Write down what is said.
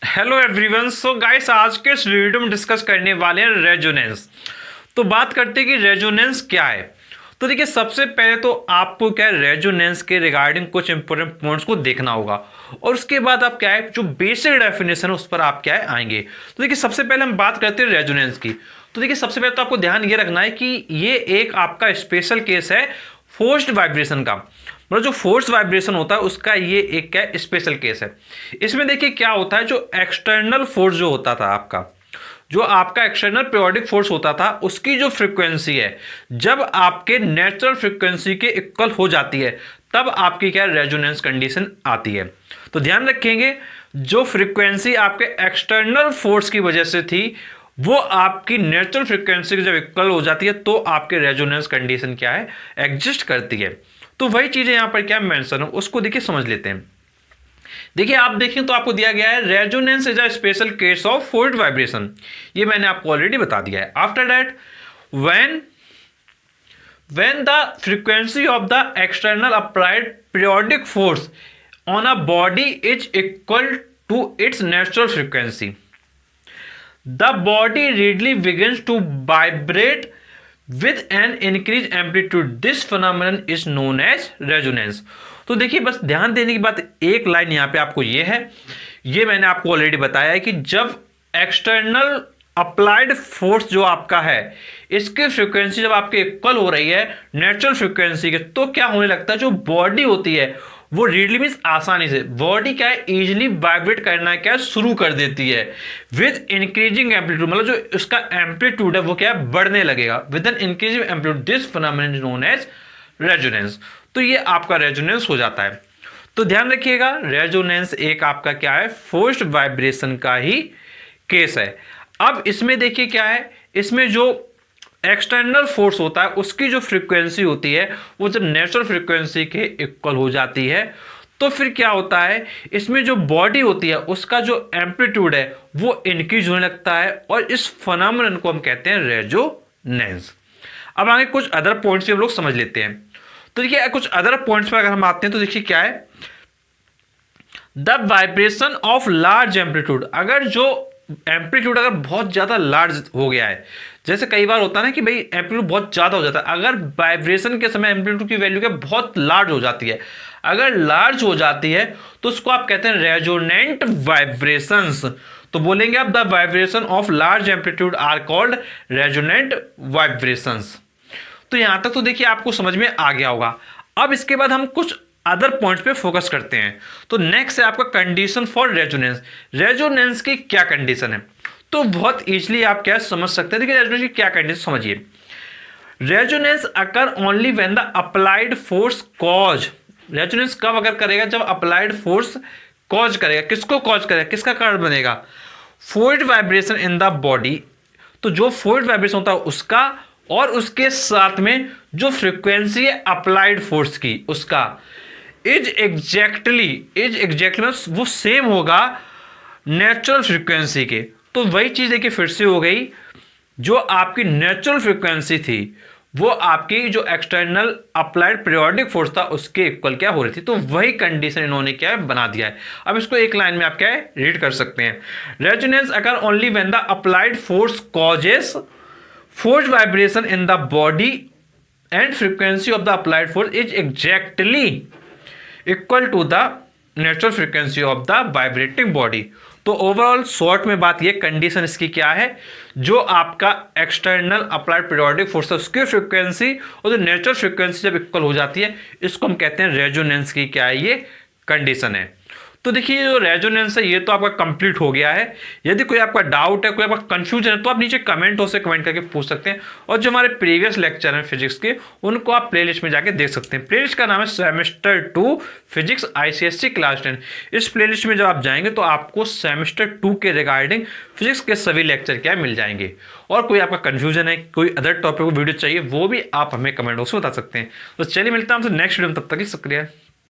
Hello everyone. So guys, आज के इस वीडियो में डिस्कस करने वाले हैं रेजोनेंस। तो बात करते हैं कि रेजोनेंस क्या है। तो देखिए, सबसे पहले तो आपको क्या है, रेजोनेंस के रिगार्डिंग कुछ इंपॉर्टेंट पॉइंट्स को देखना होगा और उसके बाद आप क्या है, जो बेसिक डेफिनेशन है उस पर आप क्या है आएंगे। तो देखिए, सबसे पहले हम बात करते हैं रेजोनेंस की। तो देखिए, सबसे पहले तो आपको ध्यान ये रखना है कि ये एक आपका स्पेशल केस है फोर्स्ड वाइब्रेशन का। मतलब जो फोर्स वाइब्रेशन होता है उसका ये एक क्या स्पेशल केस है। इसमें देखिए क्या होता है, जो एक्सटर्नल फोर्स जो होता था आपका, जो आपका एक्सटर्नल पीरियोडिक फोर्स होता था, उसकी जो फ्रीक्वेंसी है जब आपके नेचुरल फ्रीक्वेंसी के इक्वल हो जाती है तब आपकी क्या रेजोनेंस कंडीशन आती है। तो ध्यान रखेंगे, जो फ्रीक्वेंसी आपके एक्सटर्नल फोर्स की वजह से थी वो आपकी नेचुरल फ्रीक्वेंसी जब इक्वल हो जाती है तो आपके रेजोनेंस कंडीशन क्या है, एग्जिस्ट करती है। तो वही चीजें यहां पर क्या मेंशन है उसको देखिए समझ लेते हैं। देखिए, आप देखें तो आपको दिया गया है resonance is a special case of forced vibration. ये मैंने आपको ऑलरेडी बता दिया है। After that, when the frequency of the external applied periodic force on a body is equal to its natural frequency, the body readily begins to vibrate with an increased amplitude. This phenomenon is known as resonance. तो देखिए, बस ध्यान देने की बात एक line यहां पे आपको ये है, ये मैंने आपको ऑलरेडी बताया है कि जब एक्सटर्नल अप्लाइड फोर्स जो आपका है इसकी फ्रीक्वेंसी जब आपके इक्वल हो रही है नेचुरल फ्रीक्वेंसी के, तो क्या होने लगता है, जो बॉडी होती है वो रीडली मीन्स आसानी से बॉडी क्या है, इजीली वाइब्रेट करना क्या शुरू कर देती है विद इंक्रीजिंग एम्पलीट्यूड। मतलब जो उसका एम्पलीट्यूड है वो क्या है, बढ़ने लगेगा with an increasing amplitude. This phenomenon is known as resonance. तो ये आपका रेजोनेंस हो जाता है। तो ध्यान रखिएगा, रेजोनेंस एक आपका क्या है, फोर्स्ड वाइब्रेशन का ही केस है। अब इसमें देखिए क्या है, इसमें जो एक्सटर्नल फोर्स होता है उसकी जो फ्रीक्वेंसी होती है वो जब नेचुरल फ्रीक्वेंसी के इक्वल हो जाती है तो फिर क्या होता है, इसमें जो बॉडी होती है उसका जो एम्पलीट्यूड है वो इंक्रीज होने लगता है और इस फिनोमेनन को हम कहते हैं रेजोनेंस। अब आगे कुछ अदर पॉइंट्स हम लोग समझ लेते हैं। तो देखिए, कुछ अदर पॉइंट्स पर अगर हम आते हैं तो देखिए क्या है, the vibration of large amplitude. अगर जो एम्पलीट्यूड अगर बहुत ज्यादा लार्ज हो गया है, जैसे कई बार होता है ना कि भाई एम्पलीट्यूड बहुत ज्यादा हो जाता है, अगर वाइब्रेशन के समय एम्पलीट्यूड की वैल्यू क्या बहुत लार्ज हो जाती है, अगर लार्ज हो जाती है तो उसको आप कहते हैं रेजोनेंट वाइब्रेशंस। तो बोलेंगे आप, the vibration of large amplitude are called resonant vibrations. तो यहां तक तो देखिए आपको समझ में आ गया होगा। अब इसके बाद हम कुछ अदर पॉइंट्स पे फोकस करते हैं। तो नेक्स्ट है आपका कंडीशन फॉर रेजोनेंस। रेजोनेंस की क्या कंडीशन है, तो बहुत इजीली आप क्या समझ सकते हैं। देखिए, रेजोनेंस की क्या कंडीशन समझिए। Resonance occur only when the applied force cause. Resonance कब अगर करेगा, जब अप्लाइड फोर्स कॉज करेगा। किसको कॉज करेगा, किसका कारण बनेगा, forced vibration in the body. तो जो फोर्स्ड वाइब्रेशन होता है उसका, और उसके साथ में जो फ्रीक्वेंसी है अप्लाइड फोर्स की उसका इज एग्जैक्टली वो सेम होगा नेचुरल फ्रीक्वेंसी के। तो वही चीज देखिए फिर से हो गई, जो आपकी नेचुरल फ्रीक्वेंसी थी वो आपकी जो एक्सटर्नल अप्लाइड पीरियोडिक फोर्स था उसके इक्वल क्या हो रही थी। तो वही कंडीशन इन्होंने क्या है बना दिया है। अब इसको एक लाइन में आप क्या है रीड कर सकते हैं। Resonance occur only when the applied force causes force vibration in the body and frequency of the applied force is exactly equal to the natural frequency of the vibrating body। तो overall short में बात ये condition इसकी क्या है, जो आपका external applied periodic force है उसकी फ्रीक्वेंसी और जो नेचुरल फ्रीक्वेंसी जब इक्वल हो जाती है इसको हम कहते हैं रेजोनेंस की क्या है ये कंडीशन है। तो देखिए, जो रेजोनेंस है ये तो आपका कंप्लीट हो गया है। यदि कोई आपका डाउट है, कोई आपका कंफ्यूजन है तो आप नीचे कमेंट से कमेंट करके पूछ सकते हैं। और जो हमारे प्रीवियस लेक्चर हैं फिजिक्स के उनको आप प्लेलिस्ट में जाके देख सकते हैं। प्लेलिस्ट का नाम है सेमेस्टर 2 फिजिक्स ICSE क्लास 10। इस प्लेलिस्ट में जब आप जाएंगे तो आपको सेमेस्टर 2 के रिगार्डिंग फिजिक्स के सभी लेक्चर क्या मिल जाएंगे। और कोई आपका कंफ्यूजन है, कोई अदर टॉपिक वीडियो चाहिए, वो भी आप हमें कमेंट बॉक्स में बता सकते हैं। तो चलिए मिलता है हमसे नेक्स्ट वीडियो में, तब तक की शुक्रिया।